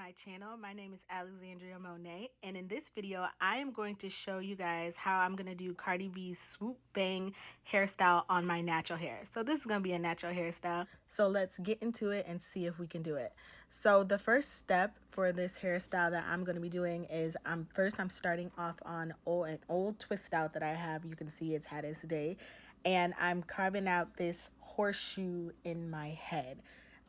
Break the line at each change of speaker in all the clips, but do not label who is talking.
my channel. My name is Alexandria Monet, and in this video I am going to show you guys how I'm going to do Cardi B's swoop bang hairstyle on my natural hair. So this is going to be a natural hairstyle. So let's get into it and see if we can do it. So the first step for this hairstyle that I'm going to be doing is I'm starting off on an old twist out that I have. You can see it's had its day, and I'm carving out this horseshoe in my head.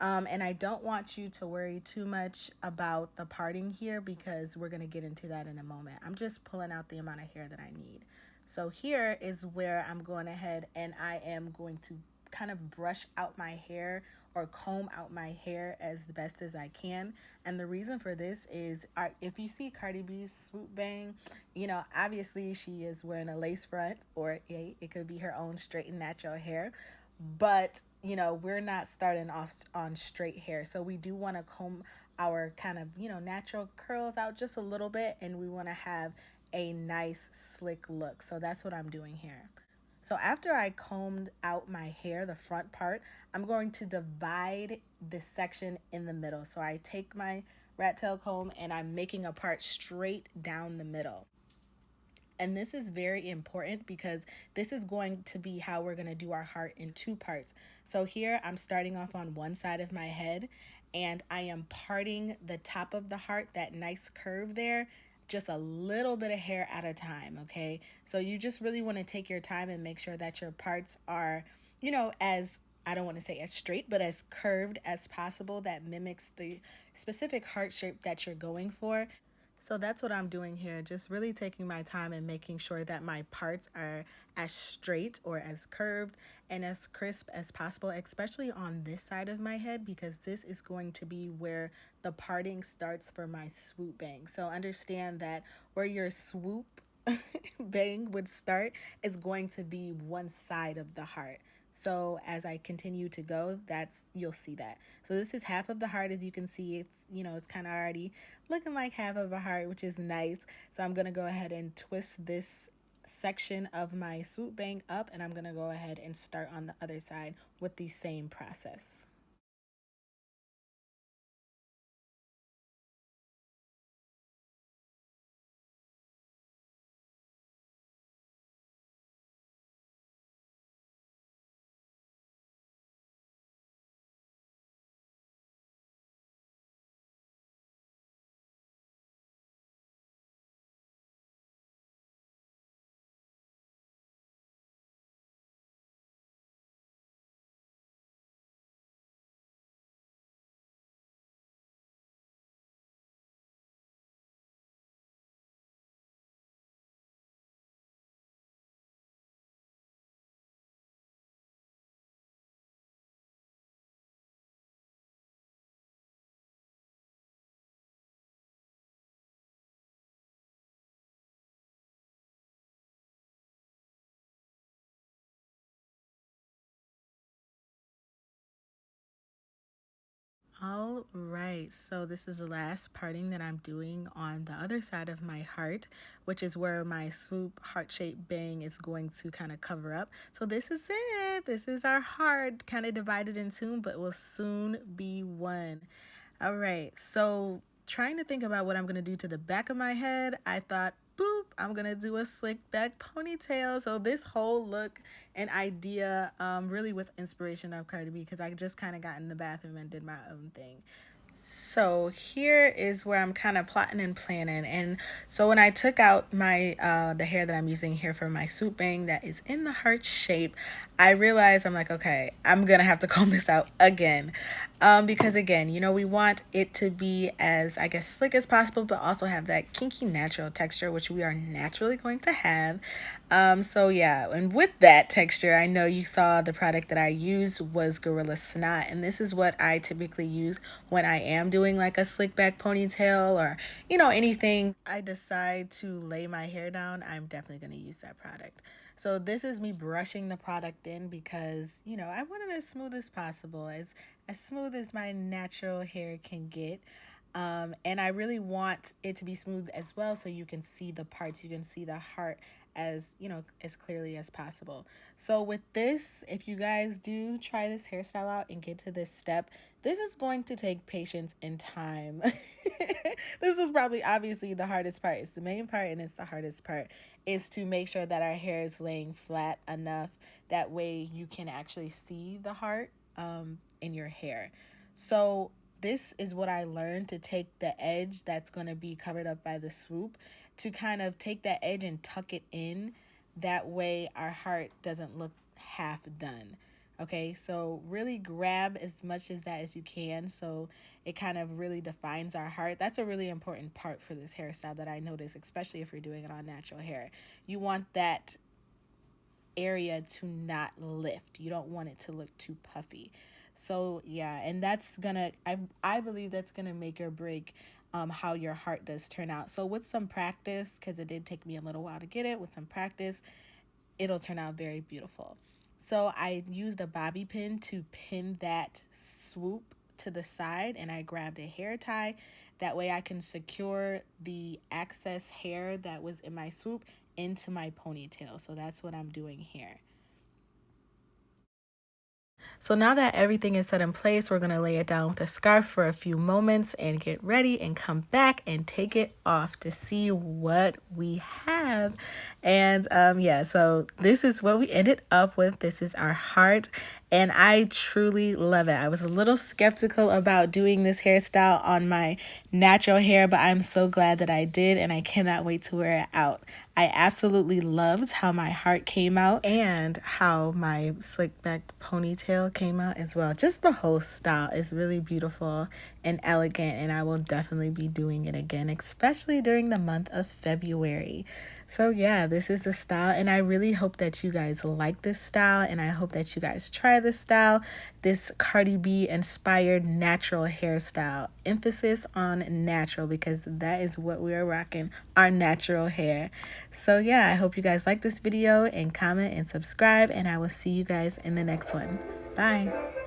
And I don't want you to worry too much about the parting here because we're going to get into that in a moment. I'm just pulling out the amount of hair that I need. So here is where I'm going ahead and I am going to kind of brush out my hair or comb out my hair as the best as I can. And the reason for this is if you see Cardi B's swoop bang, obviously she is wearing a lace front, or it could be her own straight and natural hair. But we're not starting off on straight hair, so we do want to comb our kind of natural curls out just a little bit, and we want to have a nice slick look. So that's what I'm doing here. So after I combed out my hair, the front part, I'm going to divide this section in the middle. So I take my rat tail comb and I'm making a part straight down the middle. And this is very important because this is going to be how we're going to do our heart in two parts. So here I'm starting off on one side of my head and I am parting the top of the heart, that nice curve there, just a little bit of hair at a time, okay? So you just really want to take your time and make sure that your parts are, as I don't want to say as straight, but as curved as possible, that mimics the specific heart shape that you're going for. So that's what I'm doing here, just really taking my time and making sure that my parts are as straight or as curved and as crisp as possible, especially on this side of my head, because this is going to be where the parting starts for my swoop bang. So understand that where your swoop bang would start is going to be one side of the heart. So as I continue to go, you'll see that. So this is half of the heart. As you can see, it's kind of already looking like half of a heart, which is nice. So I'm going to go ahead and twist this section of my swoop bang up, and I'm going to go ahead and start on the other side with the same process. All right, so this is the last parting that I'm doing on the other side of my heart, which is where my swoop heart-shaped bang is going to kind of cover up. So this is it. This is our heart, kind of divided in two, but will soon be one. All right, so trying to think about what I'm going to do to the back of my head, I thought, boop, I'm going to do a slick back ponytail. So this whole look and idea really was inspiration of Cardi B because I just kind of got in the bathroom and did my own thing. So here is where I'm kind of plotting and planning. And so when I took out my the hair that I'm using here for my swoop bang that is in the heart shape, I realized I'm like, okay, I'm gonna have to comb this out again. Because again, we want it to be as, I guess, slick as possible, but also have that kinky natural texture, which we are naturally going to have. So yeah, and with that texture, I know you saw the product that I used was Gorilla Snot, and this is what I typically use when I am doing like a slick back ponytail or, anything I decide to lay my hair down, I'm definitely going to use that product. So this is me brushing the product in because, I want it as smooth as possible, as smooth as my natural hair can get. And I really want it to be smooth as well so you can see the parts, you can see the heart as, you know, as clearly as possible. So with this, if you guys do try this hairstyle out and get to this step, this is going to take patience and time. This is probably obviously the hardest part. It's the main part and it's the hardest part, is to make sure that our hair is laying flat enough. That way you can actually see the heart in your hair. So this is what I learned, to take the edge that's going to be covered up by the swoop, to kind of take that edge and tuck it in. That way our heart doesn't look half done. Okay, so really grab as much as that as you can, so it kind of really defines our heart. That's a really important part for this hairstyle that I notice, especially if you're doing it on natural hair. You want that area to not lift. You don't want it to look too puffy. So yeah, and that's gonna, I believe that's gonna make or break how your heart does turn out. So with some practice, because it did take me a little while to get it, with some practice, it'll turn out very beautiful. So I used a bobby pin to pin that swoop to the side, and I grabbed a hair tie. That way I can secure the excess hair that was in my swoop into my ponytail. So that's what I'm doing here. So now that everything is set in place, we're going to lay it down with a scarf for a few moments and get ready and come back and take it off to see what we have. And yeah, so this is what we ended up with. This is our heart, and I truly love it. I was a little skeptical about doing this hairstyle on my natural hair, but I'm so glad that I did, and I cannot wait to wear it out. I absolutely loved how my heart came out and how my slick back ponytail came out as well. Just the whole style is really beautiful and elegant, and I will definitely be doing it again, especially during the month of February. So yeah, this is the style, and I really hope that you guys like this style, and I hope that you guys try this style, this Cardi B inspired natural hairstyle. Emphasis on natural, because that is what we are rocking, our natural hair. So yeah, I hope you guys like this video, and comment and subscribe, and I will see you guys in the next one. Bye.